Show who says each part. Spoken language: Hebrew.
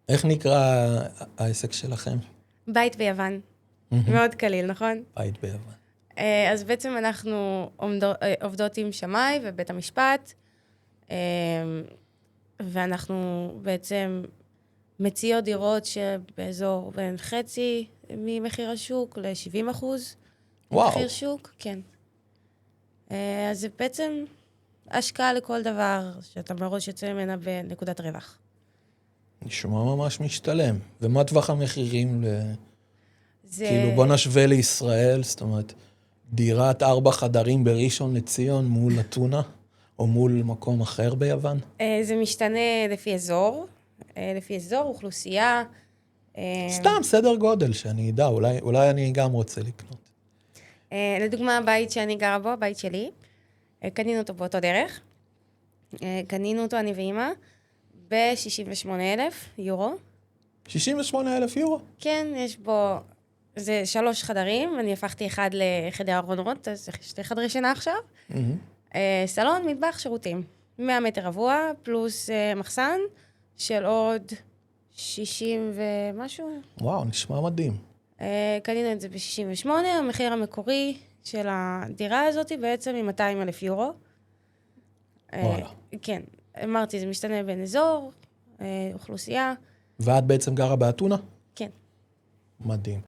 Speaker 1: איך נקרא העסק שלכם?
Speaker 2: בית ביוון. מאוד קליל, נכון?
Speaker 1: בית ביוון.
Speaker 2: אז בעצם אנחנו עובדות עם שמאי ובית המשפט, ואנחנו בעצם מציעות דירות שבאזור בין חצי ממחיר השוק ל-70%.
Speaker 1: וואו.
Speaker 2: מחיר שוק, כן. אז זה בעצם השקעה לכל דבר שאתה מראש יוצא ממנה בנקודת רווח.
Speaker 1: נשמע ממש משתלם. ומה טווח המחירים
Speaker 2: זה...
Speaker 1: כאילו בוא נשווה לישראל, זאת אומרת, דירת 4 חדרים בראשון לציון מול אתונה, או מול מקום אחר ביוון?
Speaker 2: זה משתנה לפי אזור, אוכלוסייה.
Speaker 1: סתם סדר גודל שאני אדע, אולי אני גם רוצה לקנות.
Speaker 2: לדוגמה, הבית שאני גרה בו, הבית שלי, קנינו אותו באותו דרך. קנינו אותו, אני ואמא, ב-68,000 יורו.
Speaker 1: 68,000 יורו?
Speaker 2: כן, יש בו, זה 3 חדרים, אני הפכתי אחד לחדר ארונות, אז יש 2 חדרי שינה עכשיו. סלון, מטבח, שירותים. 100 מטר רבוע, פלוס מחסן של עוד 60 ומשהו.
Speaker 1: וואו, נשמע מדהים.
Speaker 2: קנינו את זה ב-68, המחיר המקורי של הדירה הזאת בעצם היא 200,000 יורו.
Speaker 1: וואלה.
Speaker 2: כן, אמרתי, זה משתנה בין אזור, אוכלוסייה.
Speaker 1: ואת בעצם גרה באתונה?
Speaker 2: כן.
Speaker 1: מדהים.